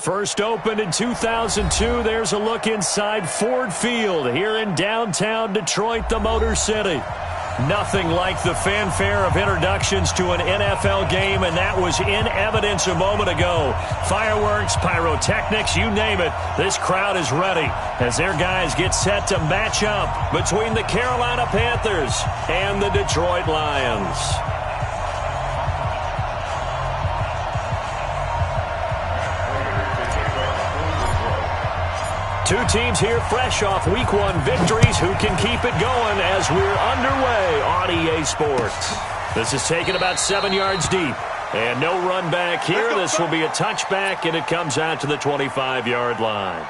First opened in 2002, there's a look inside Ford Field here in downtown Detroit, the Motor City. Nothing like the fanfare of introductions to an NFL game, and that was in evidence a moment ago. Fireworks, pyrotechnics, you name it, this crowd is ready as their guys get set to match up between the Carolina Panthers and the Detroit Lions. Two teams here fresh off Week 1 victories who can keep it going as we're underway on EA Sports. This is taken about 7 yards deep. And no run back here. This will be a touchback, and it comes out to the 25-yard line.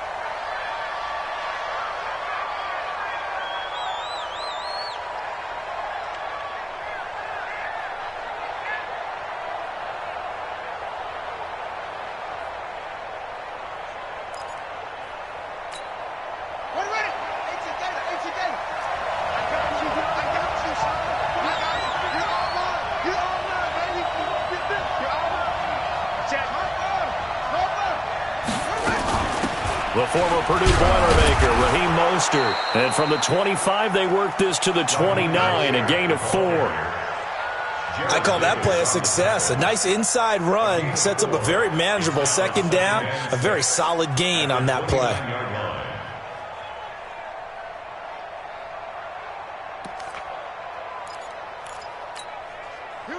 The former Purdue Boilermaker, Raheem Mostert. And from the 25, they work this to the 29, a gain of 4. I call that play a success. A nice inside run sets up a very manageable second down, a very solid gain on that play.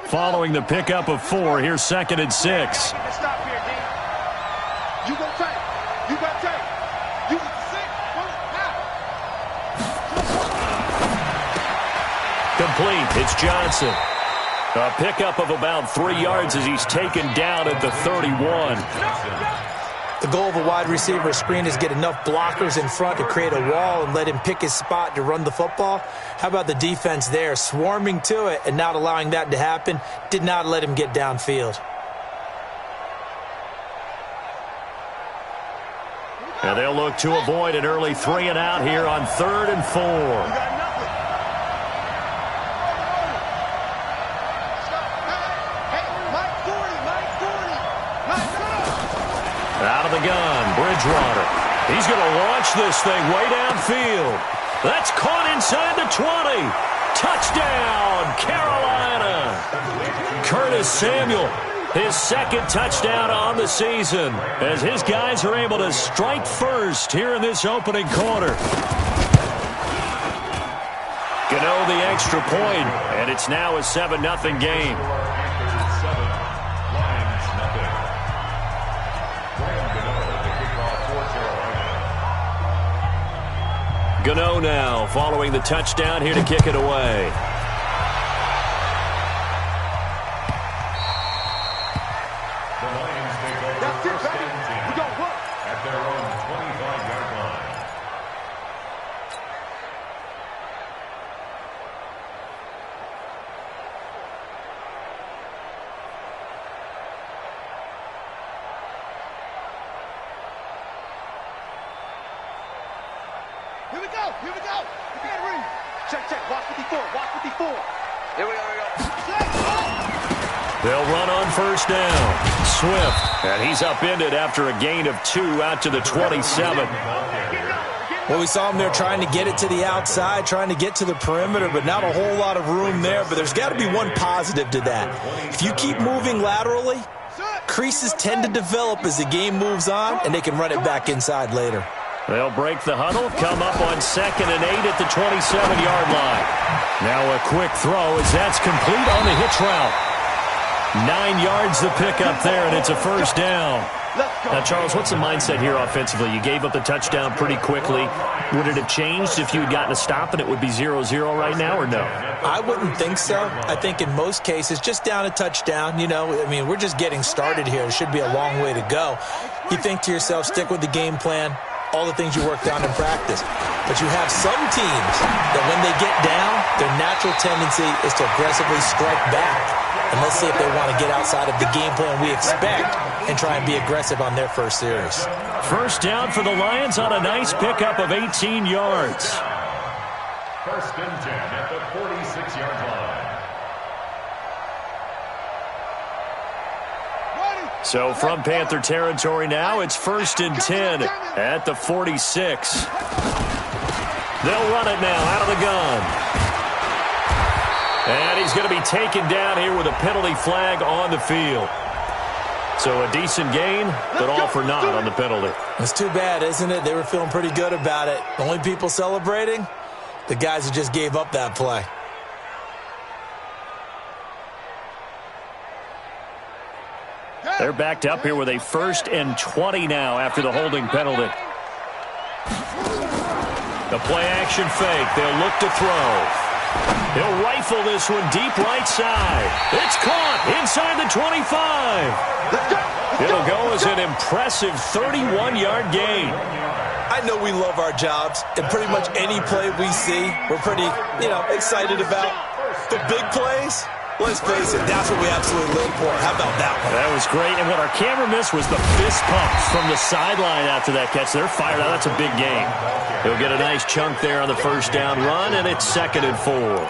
Following the pickup of 4, here's 2nd and 6. Complete. It's Johnson. A pickup of about 3 yards as he's taken down at the 31. The goal of a wide receiver screen is get enough blockers in front to create a wall and let him pick his spot to run the football. How about the defense there, swarming to it and not allowing that to happen? Did not let him get downfield. And they'll look to avoid an early 3 and out here on 3rd and 4. Out of the gun, Bridgewater. He's going to launch this thing way downfield. That's caught inside the 20. Touchdown, Carolina. Curtis Samuel, his 2nd touchdown on the season as his guys are able to strike first here in this opening quarter. Gano the extra point, and it's now a 7-0 game. Gano now following the touchdown here to kick it away. The Lions take over first and 10 at their own 25-yard line. Here we go. Here we go. You can't read. Check. Watch 54. Watch 54. Here we go. They'll run on first down. Swift. And he's upended after a gain of 2 out to the 27. Well, we saw him there trying to get it to the outside, trying to get to the perimeter, but not a whole lot of room there. But there's got to be one positive to that. If you keep moving laterally, creases tend to develop as the game moves on, and they can run it back inside later. They'll break the huddle, come up on 2nd and 8 at the 27-yard line. Now a quick throw as that's complete on the hitch route. 9 yards the pickup there, and it's a first down. Now, Charles, what's the mindset here offensively? You gave up the touchdown pretty quickly. Would it have changed if you had gotten a stop and it would be 0-0 right now, or no? I wouldn't think so. I think in most cases, just down a touchdown, we're just getting started here. It should be a long way to go. You think to yourself, stick with the game plan, all the things you worked on in practice. But you have some teams that when they get down, their natural tendency is to aggressively strike back. And let's see if they want to get outside of the game plan we expect and try and be aggressive on their first series. First down for the Lions on a nice pickup of 18 yards. First and 10 at the 46-yard line. So from Panther territory now, it's 1st and 10 at the 46. They'll run it now out of the gun. And he's going to be taken down here with a penalty flag on the field. So a decent gain, but all for naught on the penalty. It's too bad, isn't it? They were feeling pretty good about it. The only people celebrating, the guys who just gave up that play. They're backed up here with a 1st and 20 now after the holding penalty. The play-action fake. They'll look to throw. He'll rifle this one deep right side. It's caught inside the 25. It'll go as an impressive 31-yard gain. I know we love our jobs, and pretty much any play we see, we're pretty, excited about. The big plays, let's face it, that's what we absolutely live for. How about that one? That was great, and what our camera missed was the fist pumps from the sideline after that catch. They're fired out. That's a big gain. He'll get a nice chunk there on the first down run, and it's 2nd and 4.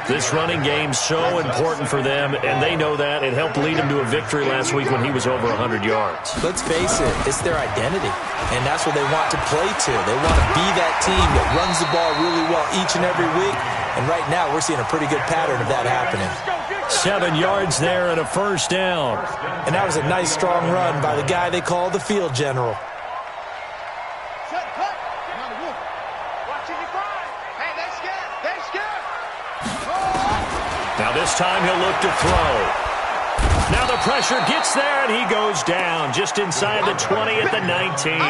This running game's so important for them, and they know that. It helped lead them to a victory last week when he was over 100 yards. Let's face it, it's their identity, and that's what they want to play to. They want to be that team that runs the ball really well each and every week, and right now we're seeing a pretty good pattern of that happening. 7 yards there and a first down. And that was a nice, strong run by the guy they call the field general. Now this time he'll look to throw. Now the pressure gets there, and he goes down just inside the 20 at the 19.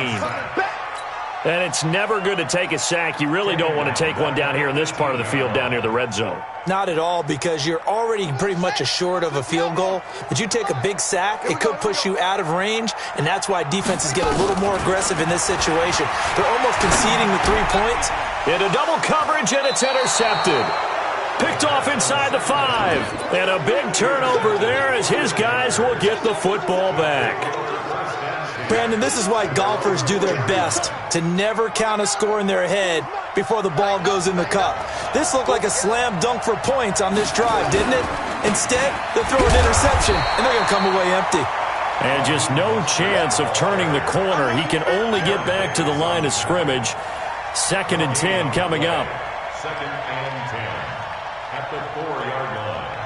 And it's never good to take a sack. You really don't want to take one down here in this part of the field down near the red zone. Not at all, because you're already pretty much assured of a field goal. But you take a big sack, it could push you out of range, and that's why defenses get a little more aggressive in this situation. They're almost conceding the 3 points. Into double coverage, and it's intercepted. Picked off inside the 5. And a big turnover there as his guys will get the football back. Brandon, this is why golfers do their best to never count a score in their head before the ball goes in the cup. This looked like a slam dunk for points on this drive, didn't it? Instead, they throw an interception, and they're going to come away empty. And just no chance of turning the corner. He can only get back to the line of scrimmage. 2nd and 10 coming up. 2nd and 10 at the 4-yard line.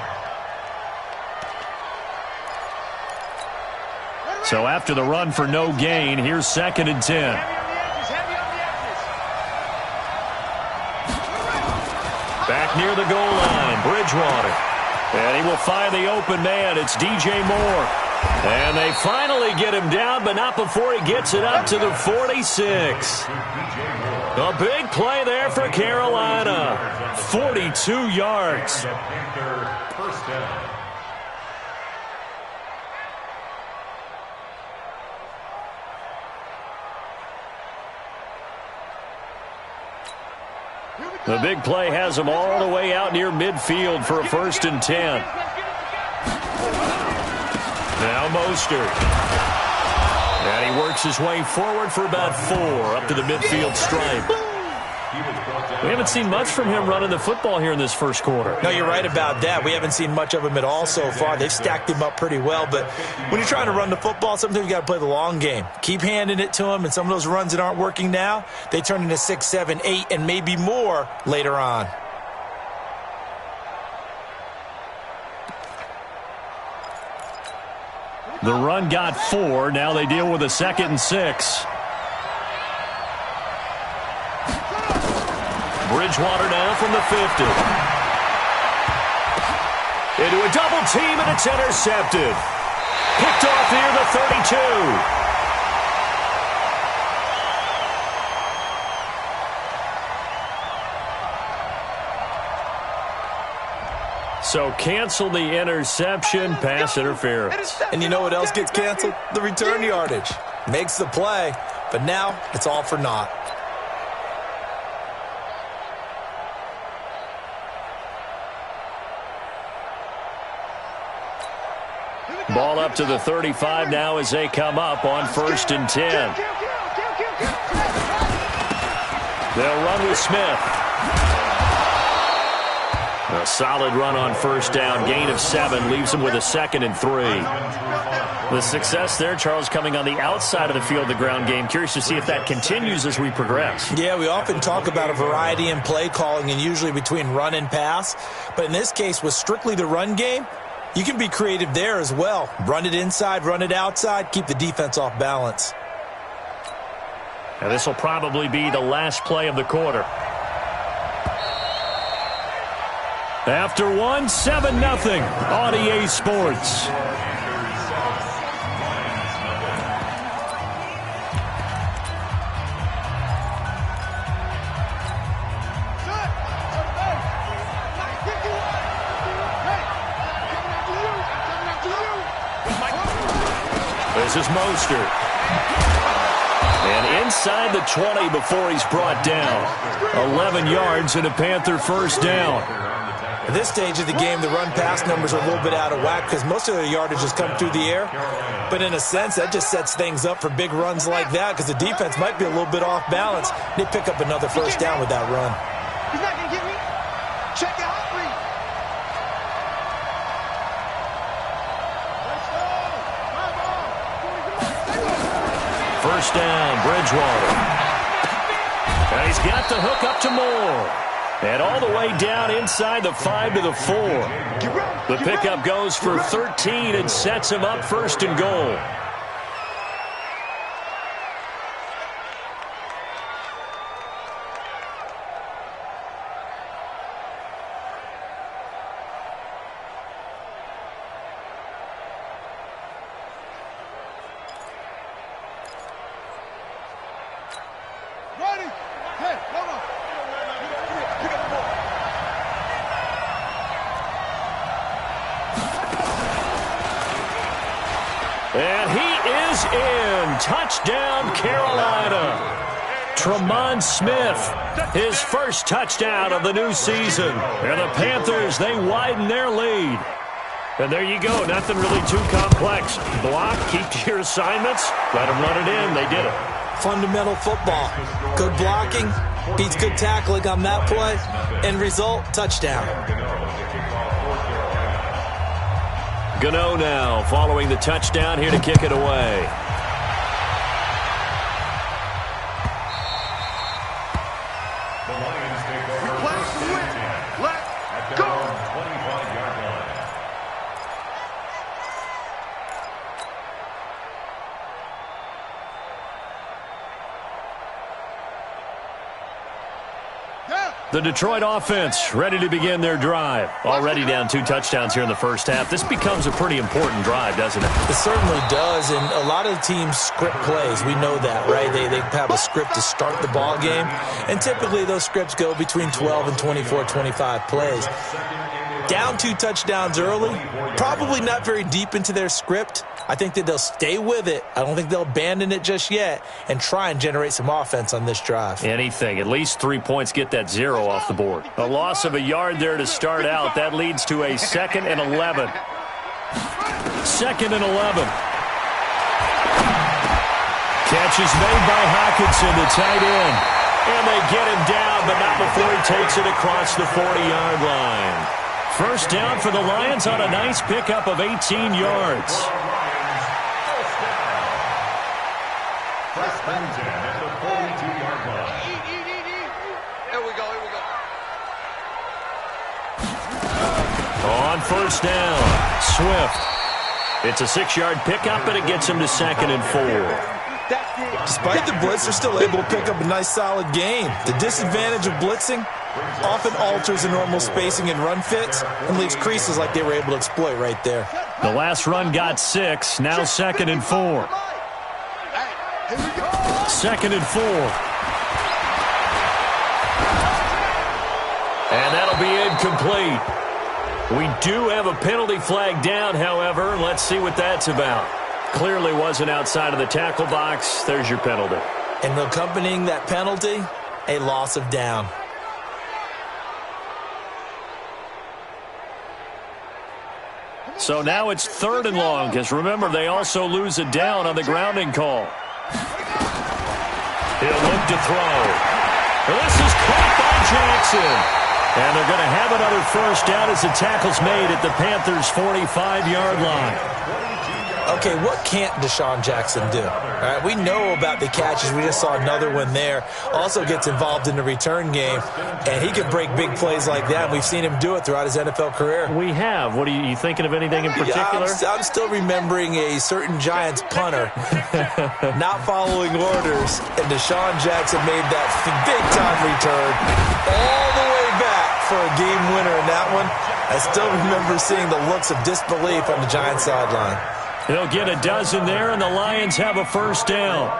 So after the run for no gain, here's 2nd and 10. Back near the goal line, Bridgewater. And he will find the open man. It's DJ Moore. And they finally get him down, but not before he gets it up to the 46. A big play there for Carolina. 42 yards. First down. The big play has him all the way out near midfield for a 1st and 10. Now Mostert. And he works his way forward for about 4 up to the midfield stripe. We haven't seen much from him running the football here in this first quarter. No, you're right about that. We haven't seen much of him at all so far. They've stacked him up pretty well, but when you're trying to run the football, sometimes you got to play the long game. Keep handing it to him, and some of those runs that aren't working now, they turn into 6, 7, 8, and maybe more later on. The run got 4. Now they deal with a 2nd and 6. Bridgewater now from the 50. Into a double team, and it's intercepted. Picked off near the 32. So cancel the interception, pass interference. And you know what else gets canceled? The return yardage. Makes the play, but now it's all for naught. Ball up to the 35 now as they come up on 1st and 10. They'll run with Smith. A solid run on 1st down. Gain of 7 leaves them with a 2nd and 3. The success there, Charles, coming on the outside of the field, the ground game. Curious to see if that continues as we progress. Yeah, we often talk about a variety in play calling and usually between run and pass. But in this case, with strictly the run game, you can be creative there as well. Run it inside, run it outside, keep the defense off balance. And this will probably be the last play of the quarter. After one, 7-0 on EA Sports. This is Mostert. And inside the 20 before he's brought down. 11 yards and a Panther first down. At this stage of the game, the run-pass numbers are a little bit out of whack because most of their yardage has come through the air. But in a sense, that just sets things up for big runs like that because the defense might be a little bit off balance. They pick up another first down with that run. He's not going to get me. Check it out, please. First down, Bridgewater. And he's got the hook up to Moore. And all the way down inside the 5 to the 4. The pickup goes for 13 and sets him up first and goal. And he is in. Touchdown, Carolina. Tremont Smith, his first touchdown of the new season. And the Panthers, they widen their lead. And there you go. Nothing really too complex. Block, keep to your assignments, let them run it in. They did it. Fundamental football. Good blocking, beats good tackling on that play. End result, touchdown. Gano now following the touchdown here to kick it away. The Lions take over first and 10 at their own 25-yard line. The Detroit offense ready to begin their drive. Already down 2 touchdowns here in the first half. This becomes a pretty important drive, doesn't it? It certainly does, and a lot of teams script plays. We know that, right? They have a script to start the ball game, and typically those scripts go between 12 and 24, 25 plays. Down 2 touchdowns early, probably not very deep into their script. I think that they'll stay with it. I don't think they'll abandon it just yet and try and generate some offense on this drive. Anything. At least 3 points, get that 0 off the board. A loss of a yard there to start out. That leads to a 2nd and 11. 2nd and 11. Catch is made by Hockenson, the tight end. And they get him down, but not before he takes it across the 40-yard line. First down for the Lions on a nice pickup of 18 yards. First and 10 at the 42-yard line. Here we go. On first down, Swift. It's a 6-yard pickup, and it gets him to 2nd and 4. Despite the blitz, they're still able to pick up a nice, solid gain. The disadvantage of blitzing often alters the normal spacing and run fits and leaves creases like they were able to exploit right there. The last run got 6, now 2nd and 4. 2nd and 4. And that'll be incomplete. We do have a penalty flag down, however. Let's see what that's about. Clearly wasn't outside of the tackle box. There's your penalty. And accompanying that penalty, a loss of down. So now it's 3rd and long, because remember, they also lose a down on the grounding call. He'll look to throw. This is caught by Jackson. And they're going to have another first down as the tackle's made at the Panthers' 45-yard line. Okay, what can't Deshaun Jackson do? All right, we know about the catches. We just saw another one there. Also gets involved in the return game, and he can break big plays like that. We've seen him do it throughout his NFL career. We have. What are you thinking of anything in particular? Yeah, I'm still remembering a certain Giants punter not following orders, and Deshaun Jackson made that big-time return all the way back for a game winner in that one. I still remember seeing the looks of disbelief on the Giants sideline. He'll get a dozen there, and the Lions have a first down.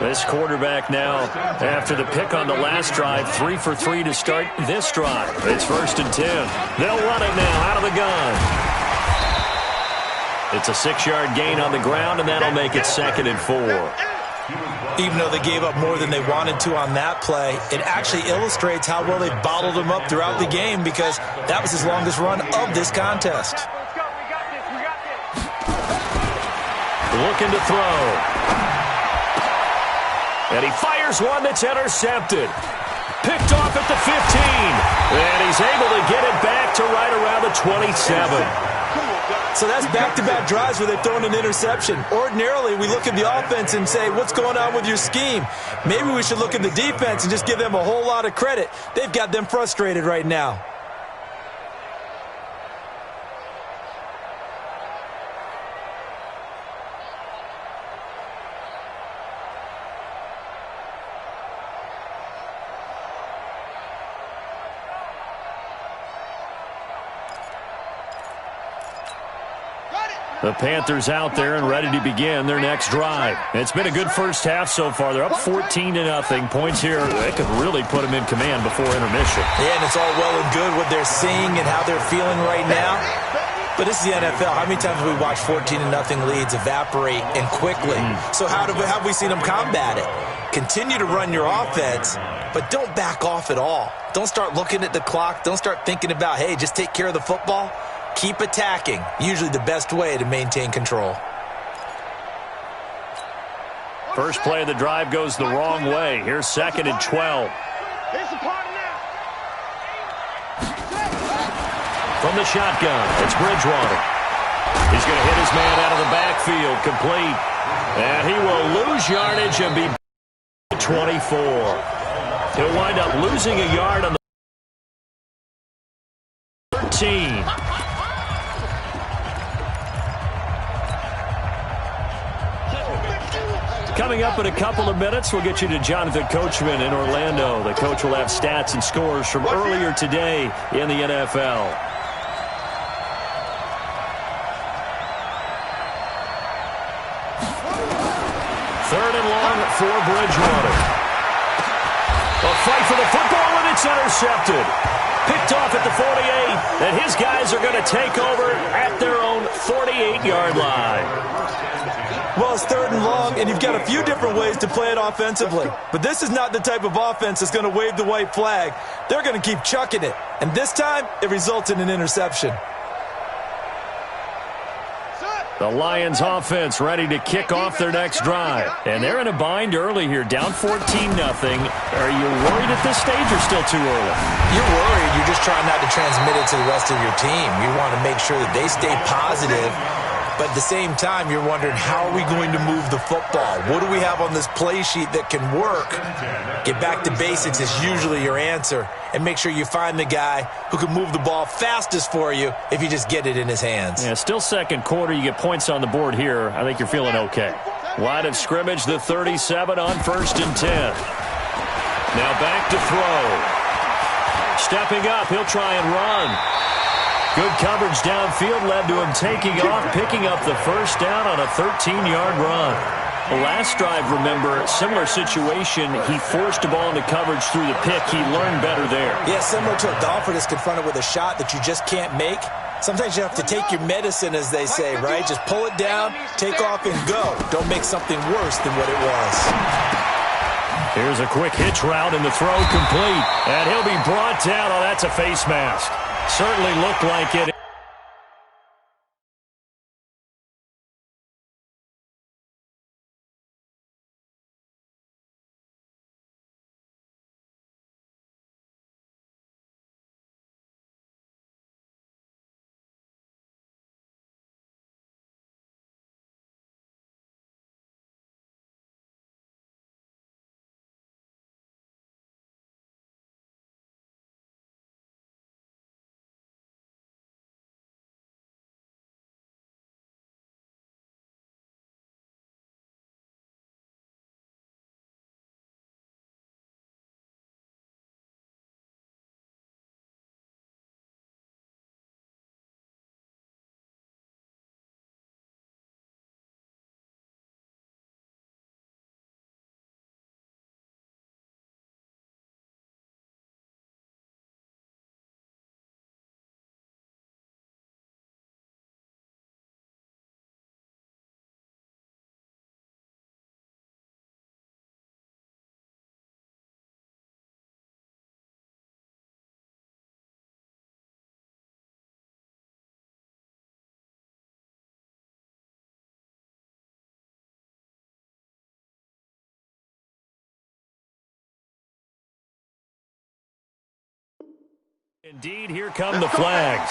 This quarterback now, after the pick on the last drive, 3 for 3 to start this drive. It's 1st and 10. They'll run it now out of the gun. It's a 6-yard gain on the ground, and that'll make it 2nd and 4. Even though they gave up more than they wanted to on that play, it actually illustrates how well they bottled him up throughout the game, because that was his longest run of this contest. Looking to throw. And he fires one that's intercepted. Picked off at the 15. And he's able to get it back to right around the 27. So that's back-to-back drives where they've thrown an interception. Ordinarily, we look at the offense and say, what's going on with your scheme? Maybe we should look at the defense and just give them a whole lot of credit. They've got them frustrated right now. The Panthers out there and ready to begin their next drive. It's been a good first half so far. They're up 14-0. Points here, they could really put them in command before intermission. Yeah, and it's all well and good what they're seeing and how they're feeling right now. But this is the NFL. How many times have we watched 14-0 leads evaporate and quickly? So how have we seen them combat it? Continue to run your offense, but don't back off at all. Don't start looking at the clock. Don't start thinking about, hey, just take care of the football. Keep attacking. Usually the best way to maintain control. First play of the drive goes the wrong way. Here's 2nd and 12. From the shotgun, it's Bridgewater. He's going to hit his man out of the backfield, complete. And he will lose yardage and be 24. He'll wind up losing a yard on the 13. Coming up in a couple of minutes, we'll get you to Jonathan Coachman in Orlando. The coach will have stats and scores from earlier today in the NFL. 3rd and long for Bridgewater. A fight for the football, and it's intercepted. Picked off at the 48, and his guys are going to take over at their own 48-yard line. Well, it's 3rd and long, and you've got a few different ways to play it offensively. But this is not the type of offense that's going to wave the white flag. They're going to keep chucking it. And this time, it results in an interception. The Lions offense ready to kick off their next drive. And they're in a bind early here, down 14-0. Are you worried at this stage or still too early? You're worried. You're just trying not to transmit it to the rest of your team. You want to make sure that they stay positive. But at the same time, you're wondering, how are we going to move the football? What do we have on this play sheet that can work? Get back to basics is usually your answer. And make sure you find the guy who can move the ball fastest for you if you just get it in his hands. Yeah, still second quarter. You get points on the board here. I think you're feeling okay. Line of scrimmage, the 37 on 1st and 10. Now back to throw. Stepping up, he'll try and run. Good coverage downfield led to him taking off, picking up the first down on a 13-yard run. The last drive, remember, similar situation. He forced a ball into coverage through the pick. He learned better there. Yeah, similar to a golfer that's confronted with a shot that you just can't make. Sometimes you have to take your medicine, as they say, right? Just pull it down, take off, and go. Don't make something worse than what it was. Here's a quick hitch route, and the throw complete. And he'll be brought down. Oh, that's a face mask. Certainly looked like it. Indeed, here come the flags.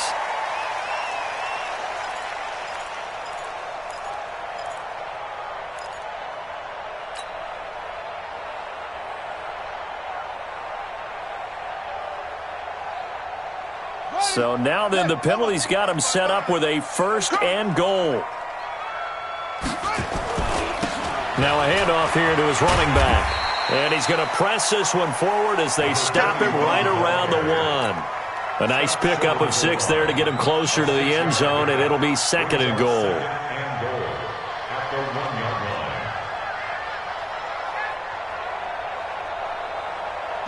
So now then the penalty's got him set up with a 1st and goal. Now a handoff here to his running back. And he's going to press this one forward as they stop him right around the 1. A nice pickup of 6 there to get him closer to the end zone, and it'll be 2nd and goal.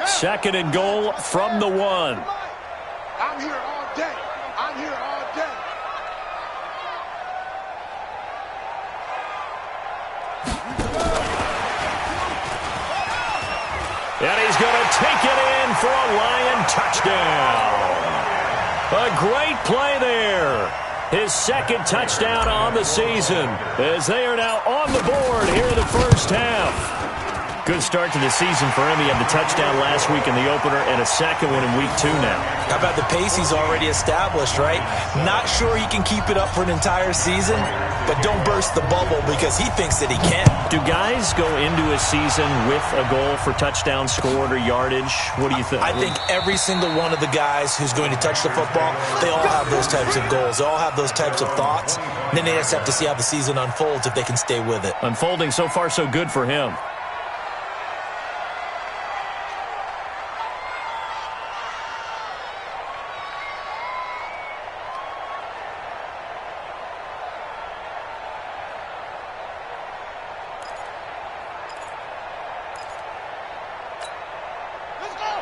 Second and goal from the 1. I'm here all day. I'm here all day. And he's going to take it in for a Lion touchdown. A great play there. His 2nd touchdown on the season as they are now on the board here in the first half. Good start to the season for him. He had the touchdown last week in the opener and a 2nd one in week 2 now. How about the pace he's already established, right? Not sure he can keep it up for an entire season, but don't burst the bubble because he thinks that he can. Do guys go into a season with a goal for touchdown scored or yardage? What do you think? I think every single one of the guys who's going to touch the football, they all have those types of goals. They all have those types of thoughts. And then they just have to see how the season unfolds if they can stay with it. Unfolding so far so good for him.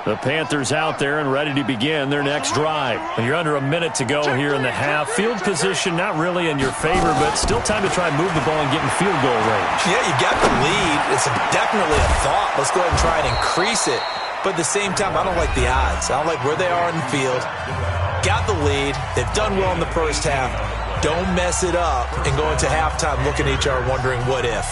The Panthers out there and ready to begin their next drive. And you're under a minute to go here in the half. Field position not really in your favor, but still time to try and move the ball and get in field goal range. Yeah, you got the lead. It's definitely a thought. Let's go ahead and try and increase it. But at the same time, I don't like the odds. I don't like where they are in the field. Got the lead. They've done well in the first half. Don't mess it up and go into halftime looking at each other wondering what if.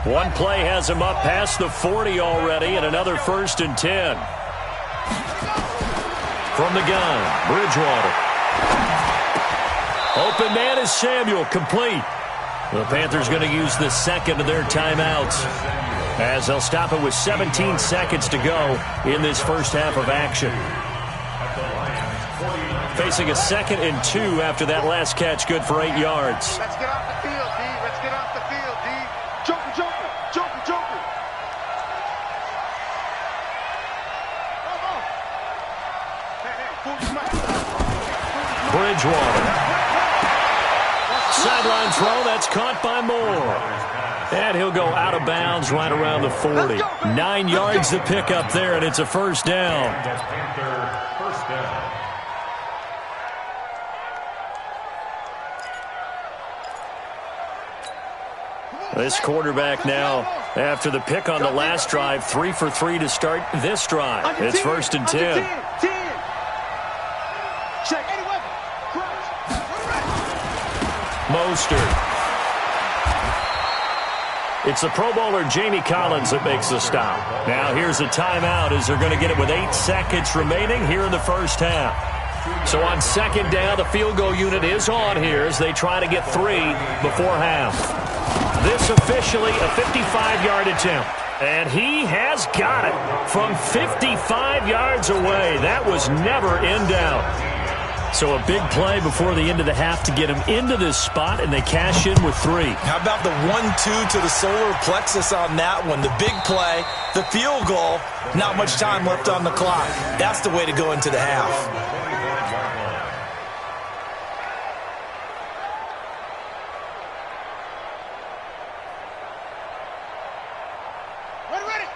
One play has him up past the 40 already, and another 1st and 10. From the gun, Bridgewater. Open man is Samuel, complete. The Panthers going to use the 2nd of their timeouts as they'll stop it with 17 seconds to go in this first half of action. Facing a 2nd and 2 after that last catch, good for 8 yards. Let's get off the field, D. Let's get off the field, D. Joker, Joker, Joker, Joker. Bridgewater. Sideline throw, that's caught by Moore. And he'll go out of bounds right around the 40. 9 yards to pick up there, and it's a 1st down. First down. This quarterback now, after the pick on the last drive, 3 for 3 to start this drive. It's 1st and 10. Mostert. It's the Pro Bowler Jamie Collins that makes the stop. Now here's a timeout as they're going to get it with 8 seconds remaining here in the first half. So on 2nd down, the field goal unit is on here as they try to get 3 before half. This officially a 55-yard attempt. And he has got it from 55 yards away. That was never in doubt. So a big play before the end of the half to get him into this spot, and they cash in with 3. How about the 1-2 to the solar plexus on that one? The big play, the field goal, not much time left on the clock. That's the way to go into the half.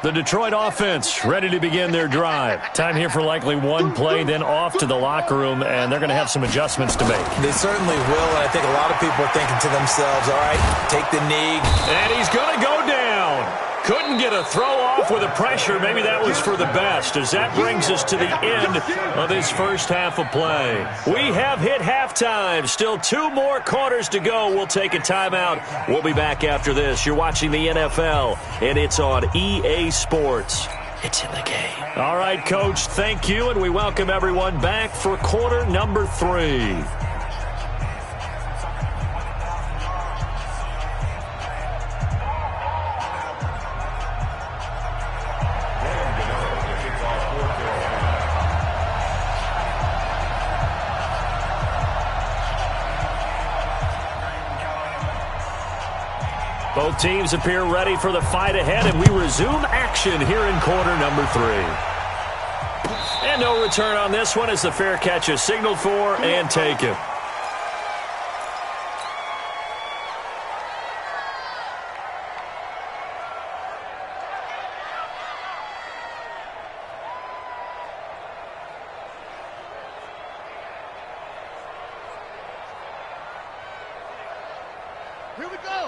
The Detroit offense ready to begin their drive. Time here for likely one play, then off to the locker room, and they're going to have some adjustments to make. They certainly will, and I think a lot of people are thinking to themselves, all right, take the knee. And he's going to go down. Couldn't get a throw off off with the pressure. Maybe that was for the best, as that brings us to the end of this first half of play. We have hit halftime. Still 2 more quarters to go. We'll take a timeout. We'll be back after this. You're watching the NFL, and it's on EA Sports. It's in the game. All right, Coach, thank you, and we welcome everyone back for quarter number 3. Both teams appear ready for the fight ahead, and we resume action here in quarter number 3. And no return on this one as the fair catch is signaled for and taken.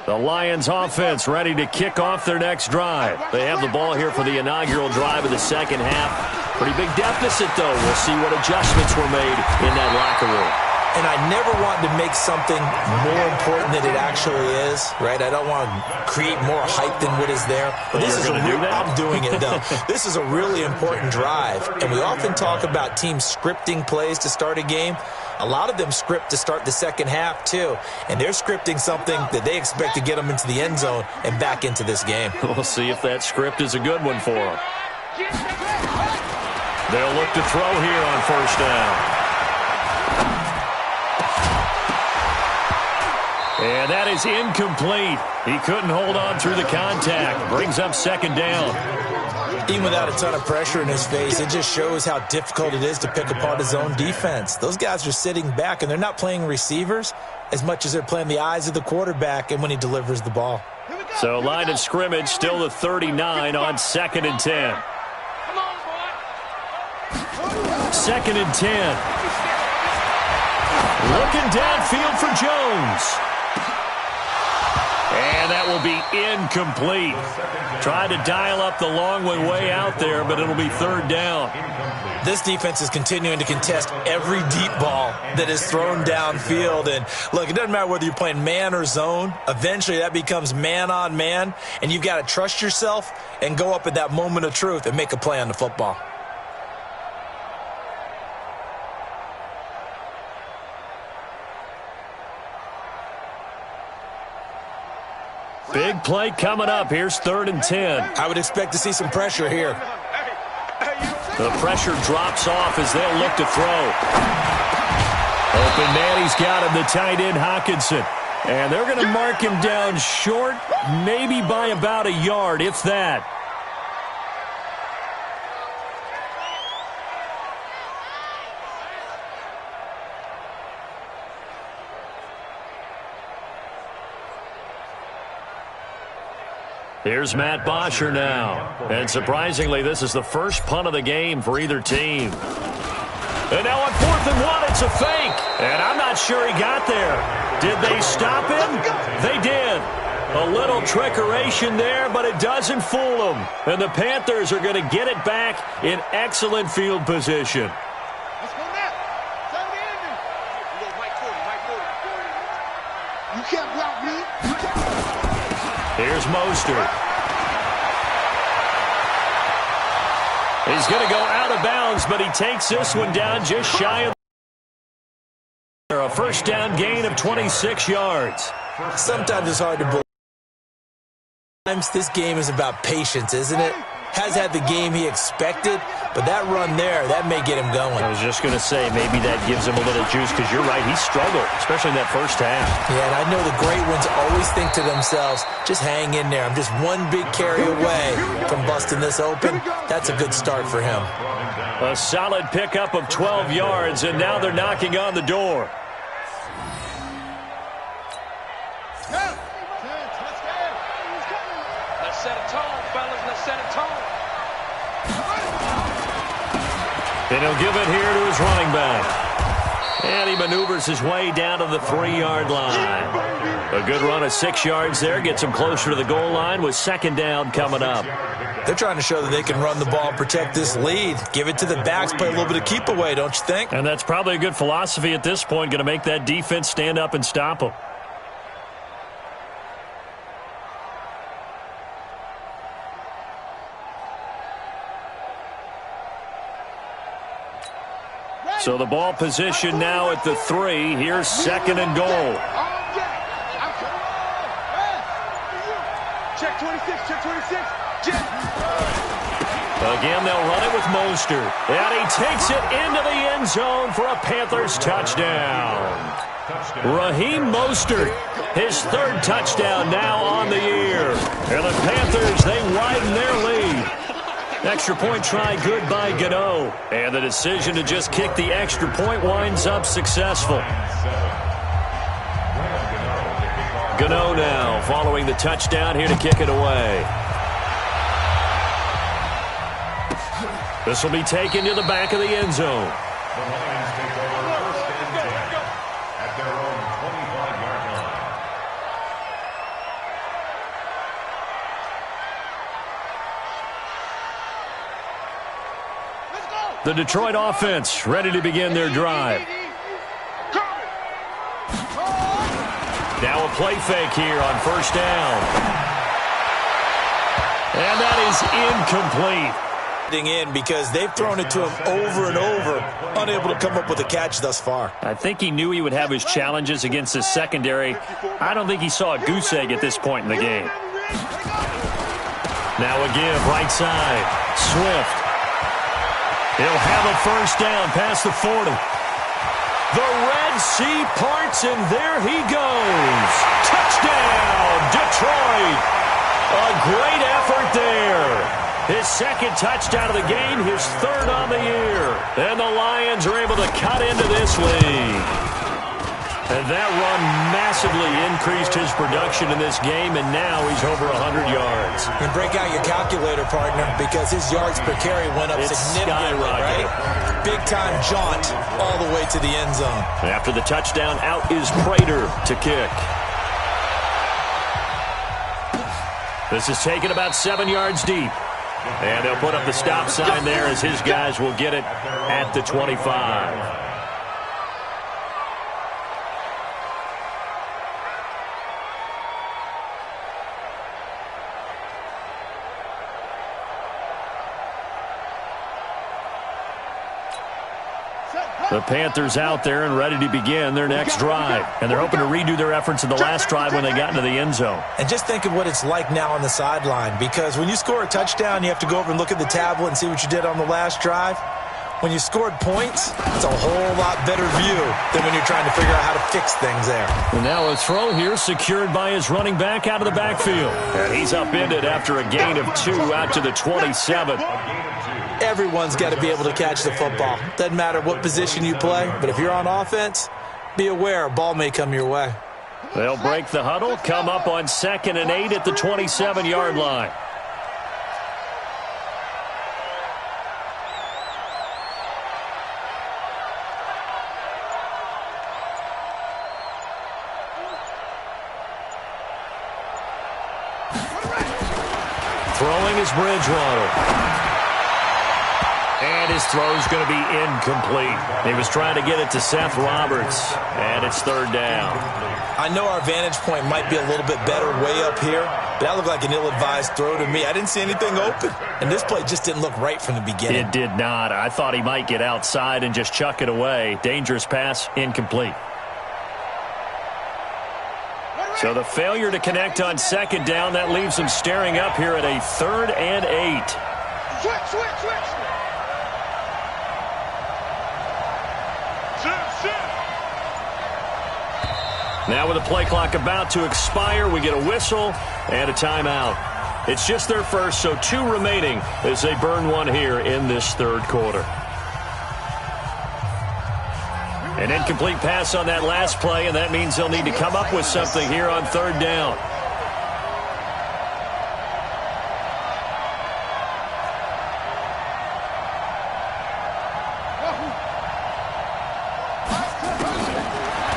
The Lions offense ready to kick off their next drive. They have the ball here for the inaugural drive of the second half. Pretty big deficit, though. We'll see what adjustments were made in that locker room. And I never want to make something more important than it actually is, right? I don't want to create more hype than what is there. But this is I'm doing it, though. This is a really important drive. And we often talk about teams scripting plays to start a game. A lot of them script to start the second half, too. And they're scripting something that they expect to get them into the end zone and back into this game. We'll see if that script is a good one for them. They'll look to throw here on first down. And that is incomplete. He couldn't hold on through the contact. Brings up second down. Even without a ton of pressure in his face, it just shows how difficult it is to pick apart his own defense. Those guys are sitting back, and they're not playing receivers as much as they're playing the eyes of the quarterback and when he delivers the ball. So line of scrimmage still the 39 on 2nd and 10. Second and 10. Looking downfield for Jones. And that will be incomplete. Tried to dial up the long way out there, but it'll be third down. This defense is continuing to contest every deep ball that is thrown downfield. And, look, it doesn't matter whether you're playing man or zone. Eventually that becomes man on man, and you've got to trust yourself and go up at that moment of truth and make a play on the football. Big play coming up. Here's 3rd and 10. I would expect to see some pressure here. The pressure drops off as they'll look to throw. Open man, he's got him, the tight end Hockenson. And they're going to mark him down short, maybe by about a yard, if that. Here's Matt Bosher now. And surprisingly, this is the first punt of the game for either team. And now on 4th and 1, it's a fake. And I'm not sure he got there. Did they stop him? They did. A little trickeration there, but it doesn't fool them. And the Panthers are going to get it back in excellent field position. You can't block me. Here's Mostert. He's going to go out of bounds, but he takes this one down just shy of a first down gain of 26 yards. Sometimes it's hard to believe. Sometimes this game is about patience, isn't it? Has had the game he expected, but that run there, that may get him going. I was just going to say, maybe that gives him a little juice, because you're right, he struggled, especially in that first half. Yeah, and I know the great ones always think to themselves, just hang in there. I'm just one big carry away from busting this open. That's a good start for him. A solid pickup of 12 yards, and now they're knocking on the door. Let's set a tone, fellas. Let's set a tone. And he'll give it here to his running back. And he maneuvers his way down to the 3-yard line. A good run of 6 yards there. Gets him closer to the goal line with second down coming up. They're trying to show that they can run the ball and protect this lead. Give it to the backs, play a little bit of keep away, don't you think? And that's probably a good philosophy at this point. Going to make that defense stand up and stop them. So the ball position now at the 3. Here's second and goal. Check 26, check 26. Again, they'll run it with Mostert. And he takes it into the end zone for a Panthers touchdown. Raheem Mostert, his third touchdown now on the year. And the Panthers, they widen their lead. Extra point try good by Gano. And the decision to just kick the extra point winds up successful. Gano now following the touchdown here to kick it away. This will be taken to the back of the end zone. The Lions take over first and 10 at their own 25-yard line. The Detroit offense ready to begin their drive. Now a play fake here on first down. And that is incomplete. In because they've thrown it to him over and over, unable to come up with a catch thus far. I think he knew he would have his challenges against his secondary. I don't think he saw a goose egg at this point in the game. Now a give, right side. Swift. He'll have a first down past the 40. The Red Sea parts, and there he goes. Touchdown, Detroit. A great effort there. His second touchdown of the game, his third on the year. And the Lions are able to cut into this lead. And that run massively increased his production in this game, and now he's over 100 yards. And break out your calculator, partner, because his yards per carry went up significantly, right? Big-time jaunt all the way to the end zone. After the touchdown, out is Prater to kick. This is taken about 7 yards deep. And they'll put up the stop sign there as his guys will get it at the 25. The Panthers out there and ready to begin their next drive. And they're hoping to redo their efforts in the last drive when they got into the end zone. And just think of what it's like now on the sideline, because when you score a touchdown, you have to go over and look at the tablet and see what you did on the last drive. When you scored points, it's a whole lot better view than when you're trying to figure out how to fix things there. And now a throw here secured by his running back out of the backfield. And he's upended after a gain of 2 out to the 27. Everyone's got to be able to catch the football. Doesn't matter what position you play, but if you're on offense, be aware a ball may come your way. They'll break the huddle, come up on 2nd and 8 at the 27-yard line. Throwing is Bridgewater. And his throw's going to be incomplete. He was trying to get it to Seth Roberts, and it's third down. I know our vantage point might be a little bit better way up here, but that looked like an ill-advised throw to me. I didn't see anything open, and this play just didn't look right from the beginning. It did not. I thought he might get outside and just chuck it away. Dangerous pass, incomplete. So the failure to connect on 2nd down, that leaves him staring up here at a 3rd and 8. Switch. Now with the play clock about to expire, we get a whistle and a timeout. It's just their first, so 2 remaining as they burn one here in this 3rd quarter. An incomplete pass on that last play, and that means they'll need to come up with something here on 3rd down.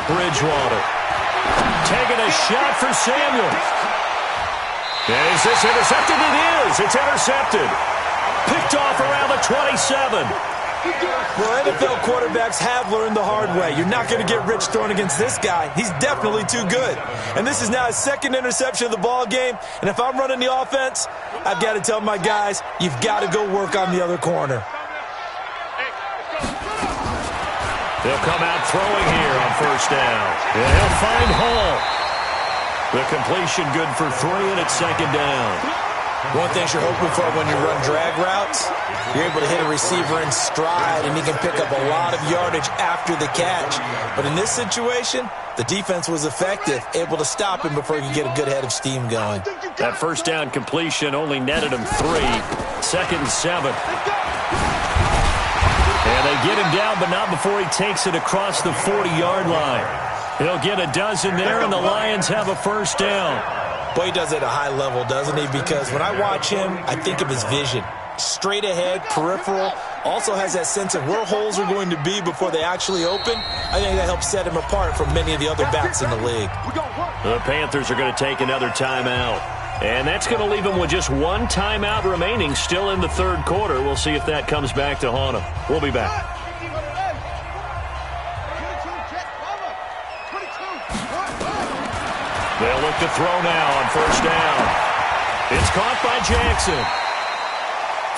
Bridgewater. Taking a shot for Samuel. Is this intercepted? It is. It's intercepted. Picked off around the 27. Well, NFL quarterbacks have learned the hard way. You're not going to get rich throwing against this guy. He's definitely too good. And this is now his second interception of the ball game. And if I'm running the offense, I've got to tell my guys, you've got to go work on the other corner. They'll come out throwing here on first down. And he'll find Hall. The completion good for 3, and it's second down. One thing you're hoping for when you run drag routes, you're able to hit a receiver in stride, and he can pick up a lot of yardage after the catch. But in this situation, the defense was effective, able to stop him before he could get a good head of steam going. That first down completion only netted him 3. Second and 7. And they get him down, but not before he takes it across the 40-yard line. He'll get a dozen there, and the Lions have a first down. Boy, he does it at a high level, doesn't he? Because when I watch him, I think of his vision. Straight ahead, peripheral, also has that sense of where holes are going to be before they actually open. I think that helps set him apart from many of the other backs in the league. The Panthers are going to take another timeout. And that's going to leave them with just one timeout remaining still in the third quarter. We'll see if that comes back to haunt them. We'll be back. They'll look to throw now on first down. It's caught by Jackson.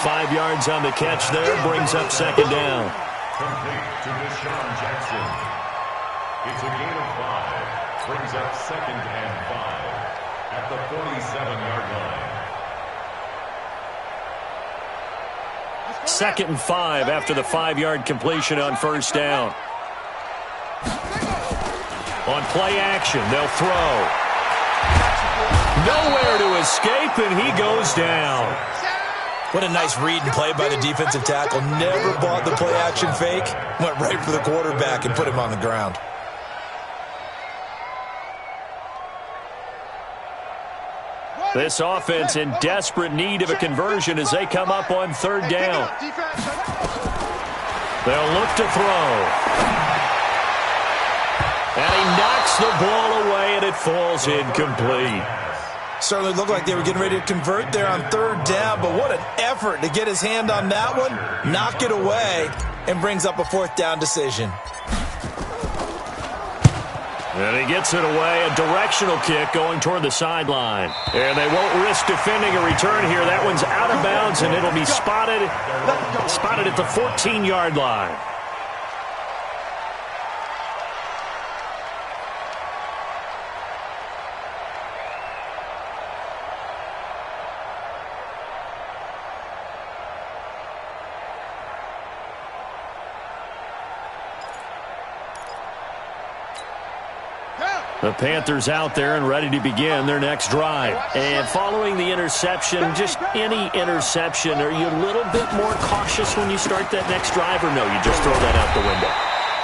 5 yards on the catch there, brings up second down. Complete to Deshaun Jackson. It's a gain of 5. Brings up second and 5 at the 47-yard line. Second and 5 after the 5-yard completion on first down. On play action, they'll throw. Nowhere to escape, and he goes down. What a nice read and play by the defensive tackle. Never bought the play-action fake. Went right for the quarterback and put him on the ground. This offense in desperate need of a conversion as they come up on third down. They'll look to throw. And he knocks the ball away, and it falls incomplete. Certainly looked like they were getting ready to convert there on third down, but what an effort to get his hand on that one, knock it away, and brings up a fourth down decision. And he gets it away, a directional kick going toward the sideline. And they won't risk defending a return here. That one's out of bounds, and it'll be spotted at the 14-yard line. The Panthers out there and ready to begin their next drive. And following the interception, just any interception, are you a little bit more cautious when you start that next drive, or no, you just throw that out the window?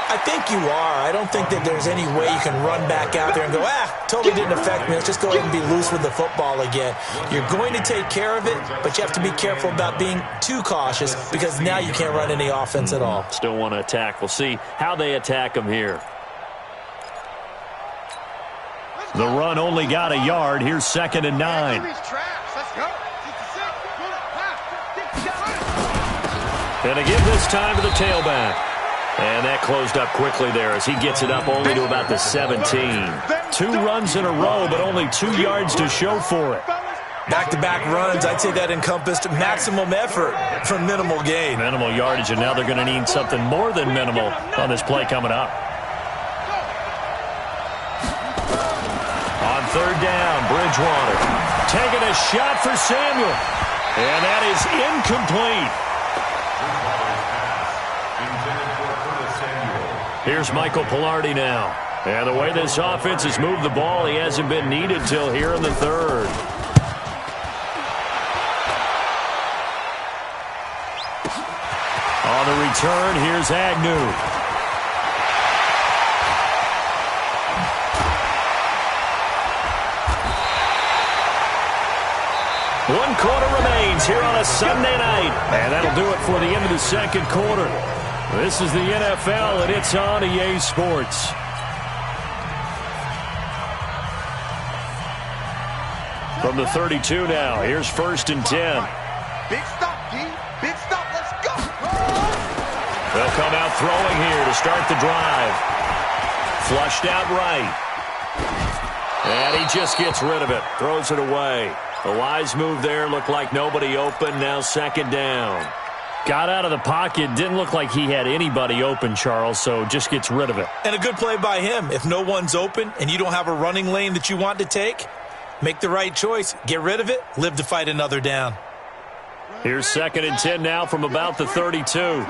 I think you are. I don't think that there's any way you can run back out there and go, totally didn't affect me. Let's just go ahead and be loose with the football again. You're going to take care of it, but you have to be careful about being too cautious because now you can't run any offense at all. Still want to attack. We'll see how they attack them here. The run only got a yard. Here's second and 9. And a give this time to the tailback. And that closed up quickly there as he gets it up only to about the 17. 2 runs in a row, but only 2 yards to show for it. Back-to-back runs, I'd say that encompassed maximum effort for minimal gain. Minimal yardage, and now they're going to need something more than minimal on this play coming up. On third down, Bridgewater taking a shot for Samuel. And that is incomplete. Here's Michael Pilardi now. And the way this offense has moved the ball, he hasn't been needed till here in the third. On the return, here's Agnew. One quarter remains here on a Sunday night. And that'll do it for the end of the second quarter. This is the NFL, and it's on EA Sports. From the 32 now, here's 1st and 10. Big stop, D. Big stop. Let's go. They'll come out throwing here to start the drive. Flushed out right. And he just gets rid of it. Throws it away. A wise move there. Looked like nobody open. Now 2nd down. Got out of the pocket. Didn't look like he had anybody open, Charles, so just gets rid of it. And a good play by him. If no one's open and you don't have a running lane that you want to take, make the right choice. Get rid of it. Live to fight another down. Here's 2nd and 10 now from about the 32. It's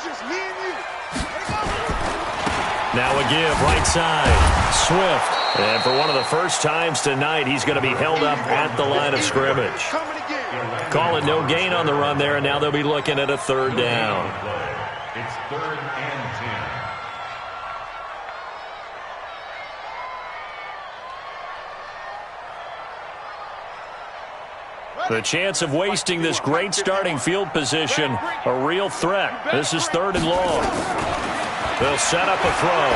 just me and you. Now a give, right side. Swift. And for one of the first times tonight, he's going to be held up at the line of scrimmage. Call it no gain on the run there, and now they'll be looking at a 3rd down. It's 3rd and 10. The chance of wasting this great starting field position, a real threat. This is 3rd and long. They'll set up a throw.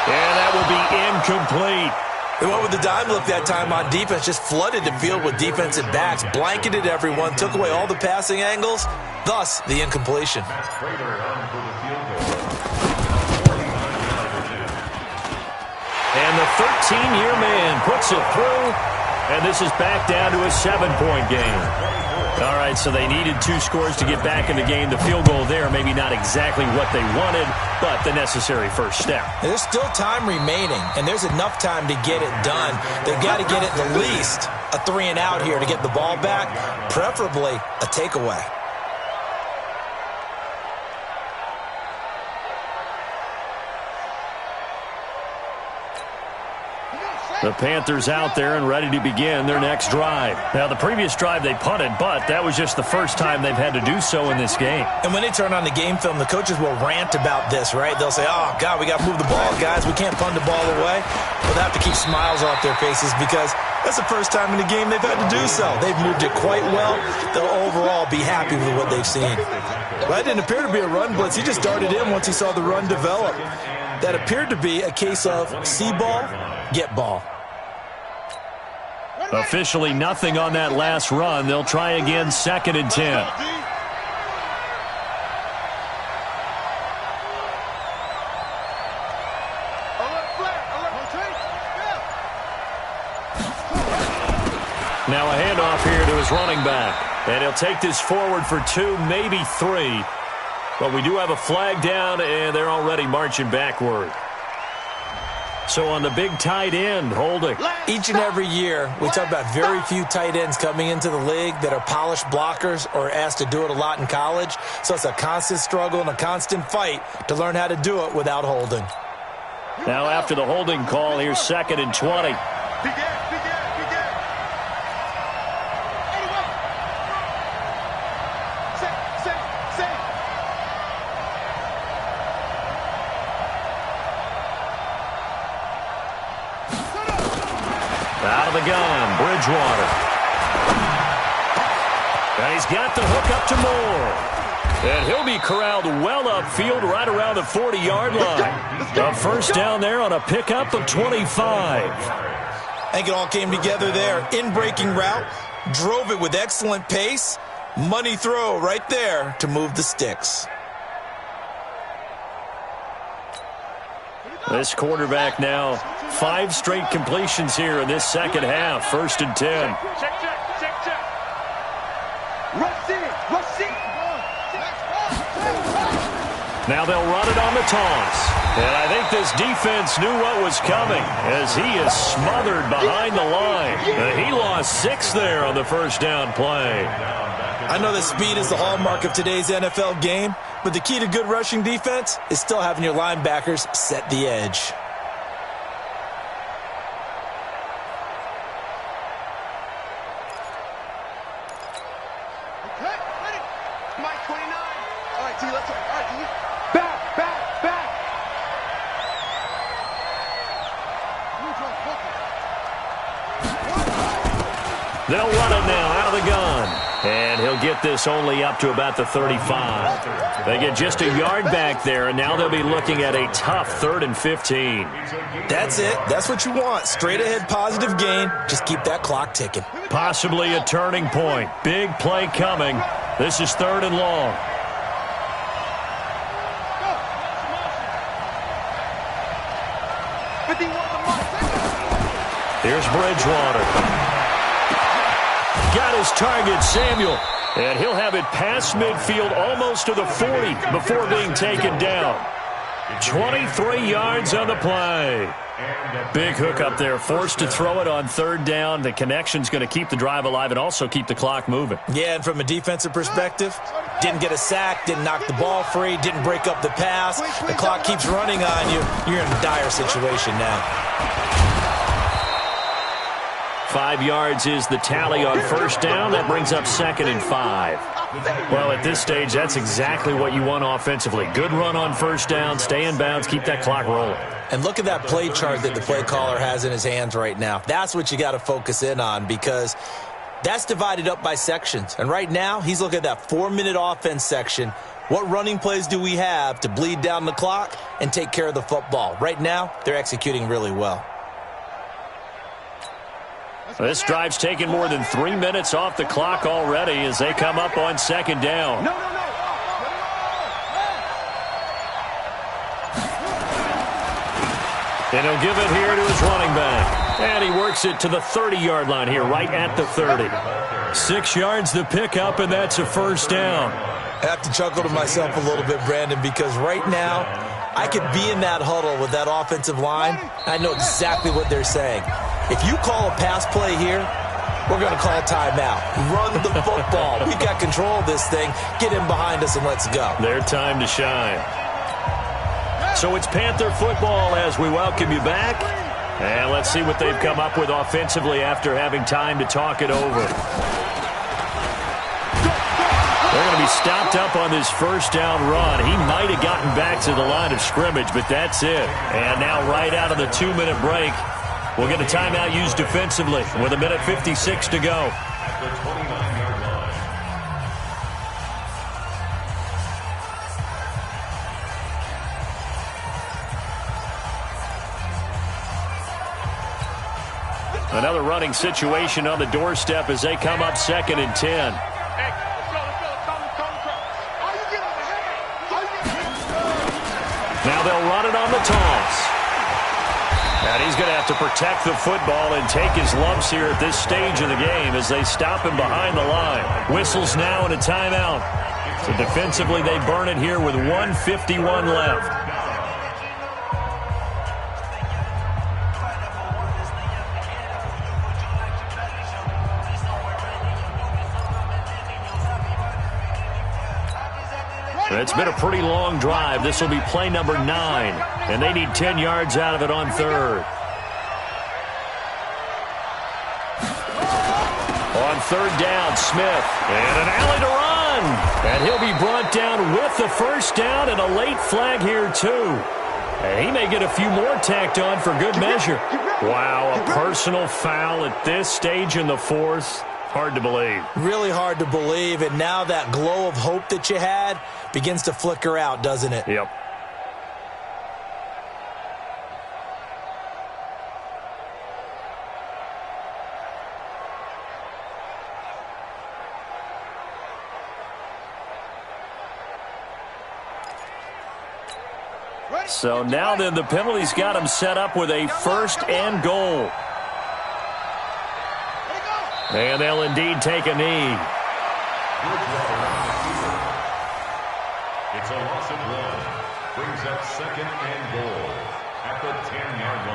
And that will be incomplete. They went with the dime look that time on defense, just flooded the field with defensive backs, blanketed everyone, took away all the passing angles, thus the incompletion. And the 13-year man puts it through, and this is back down to a 7-point game. All right, so they needed 2 scores to get back in the game. The field goal there, maybe not exactly what they wanted, but the necessary first step. There's still time remaining, and there's enough time to get it done. They've got to get it at least a 3-and-out here to get the ball back, preferably a takeaway. The Panthers out there and ready to begin their next drive. Now, the previous drive they punted, but that was just the first time they've had to do so in this game. And when they turn on the game film, the coaches will rant about this, right? They'll say, oh, God, we got to move the ball, guys. We can't punt the ball away. Well, they have to keep smiles off their faces because that's the first time in the game they've had to do so. They've moved it quite well. They'll overall be happy with what they've seen. Well, that didn't appear to be a run blitz. He just darted in once he saw the run develop. That appeared to be a case of see ball, get ball. Officially nothing on that last run. They'll try again, 2nd and 10. Now a handoff here to his running back. And he'll take this forward for 2, maybe 3. But we do have a flag down, and they're already marching backward. So on the big tight end, holding. Each and every year, we talk about very few tight ends coming into the league that are polished blockers or asked to do it a lot in college. So it's a constant struggle and a constant fight to learn how to do it without holding. Now after the holding call, here's 2nd and 20. Out of the gun, Bridgewater. And he's got the hook up to Moore. And he'll be corralled well upfield right around the 40-yard line. A first down there on a pickup of 25. I think it all came together there. In-breaking route, drove it with excellent pace. Money throw right there to move the sticks. This quarterback now 5 straight completions here in this second half. 1st and 10. Now they'll run it on the toss. And I think this defense knew what was coming as he is smothered behind the line. He lost 6 there on the first down play. I know that speed is the hallmark of today's NFL game, but the key to good rushing defense is still having your linebackers set the edge. Okay, ready. Mike 29. All right, T, let's go. All right, T. Back, back, back. They'll run it now out of the gun. And he'll get this only up to about the 35. They get just a yard back there, and now they'll be looking at a tough 3rd and 15. That's it. That's what you want. Straight ahead positive gain. Just keep that clock ticking. Possibly a turning point. Big play coming. This is 3rd and long. Here's Bridgewater. Got his target, Samuel. And he'll have it past midfield almost to the 40 before being taken down. 23 yards on the play. Big hook up there. Forced to throw it on 3rd down. The connection's going to keep the drive alive and also keep the clock moving. Yeah, and from a defensive perspective, didn't get a sack, didn't knock the ball free, didn't break up the pass. The clock keeps running on you. You're in a dire situation now. 5 yards is the tally on 1st down. That brings up 2nd and 5. Well, at this stage, that's exactly what you want offensively. Good run on 1st down, stay in bounds, keep that clock rolling. And look at that play chart that the play caller has in his hands right now. That's what you got to focus in on because that's divided up by sections. And right now, he's looking at that 4-minute offense section. What running plays do we have to bleed down the clock and take care of the football? Right now, they're executing really well. This drive's taken more than 3 minutes off the clock already as they come up on 2nd down. And he'll give it here to his running back. And he works it to the 30-yard line here, right at the 30. 6 yards the pickup, and that's a 1st down. I have to chuckle to myself a little bit, Brandon, because right now I could be in that huddle with that offensive line. I know exactly what they're saying. If you call a pass play here, we're going to call a timeout. Run the football. We've got control of this thing. Get in behind us and let's go. Their time to shine. So it's Panther football as we welcome you back. And let's see what they've come up with offensively after having time to talk it over. They're going to be stopped up on this 1st down run. He might have gotten back to the line of scrimmage, but that's it. And now right out of the 2-minute break, we'll get a timeout used defensively with 1:56 to go. At the 29-yard line. Another running situation on the doorstep as they come up 2nd and 10. Now they'll run it on the toss. And he's going to have to protect the football and take his lumps here at this stage of the game as they stop him behind the line. Whistles now and a timeout. So defensively they burn it here with 1:51 left. It's been a pretty long drive. This will be play number 9, and they need 10 yards out of it on 3rd. On 3rd down, Smith, and an alley to run. And he'll be brought down with the 1st down and a late flag here, too. And he may get a few more tacked on for good measure. Wow, a personal foul at this stage in the 4th. Hard to believe. Really hard to believe, and now that glow of hope that you had begins to flicker out, doesn't it? Yep. So now then the penalty's got him set up with a 1st and goal. And they'll indeed take a knee. It's a loss of 1. Brings up 2nd and goal at the 10-yard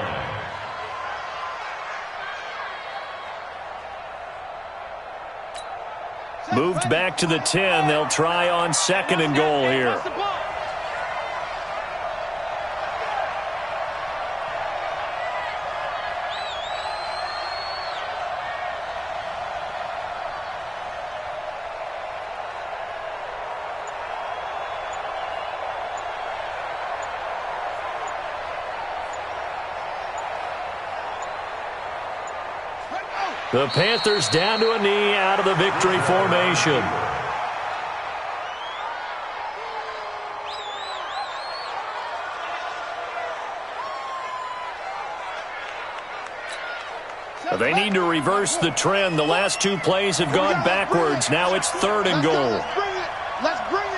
line. Moved back to the 10. They'll try on 2nd and goal here. The Panthers down to a knee out of the victory formation. They need to reverse the trend. The last two plays have gone backwards. Now it's 3rd and goal. Let's bring it.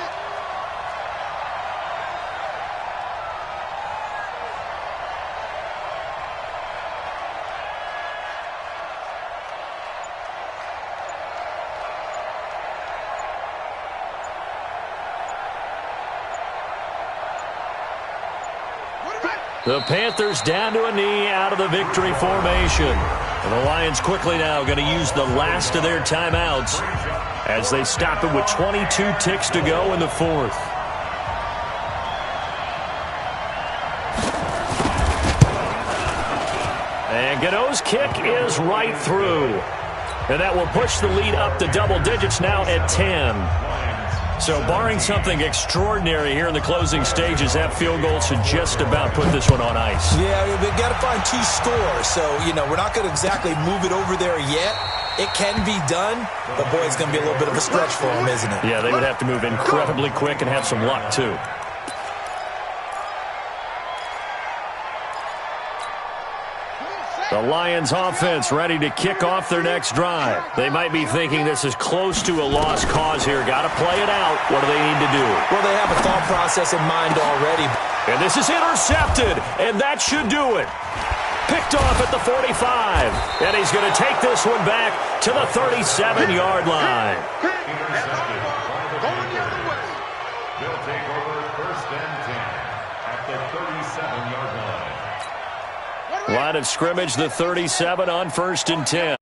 The Panthers down to a knee out of the victory formation. And the Lions quickly now going to use the last of their timeouts as they stop it with 22 ticks to go in the 4th. And Gano's kick is right through. And that will push the lead up to double digits now at 10. So barring something extraordinary here in the closing stages, that field goal should just about put this one on ice. Yeah, we've got to find 2 scores. So, we're not going to exactly move it over there yet. It can be done, but boy, it's going to be a little bit of a stretch for them, isn't it? Yeah, they would have to move incredibly quick and have some luck, too. The Lions offense ready to kick off their next drive. They might be thinking this is close to a lost cause here. Got to play it out. What do they need to do? Well, they have a thought process in mind already. And this is intercepted, and that should do it. Picked off at the 45, and he's going to take this one back to the 37-yard line. Intercepted by the Panthers. They'll take over 1st and 10 at the 37-yard line. Line of scrimmage, the 37 on 1st and 10.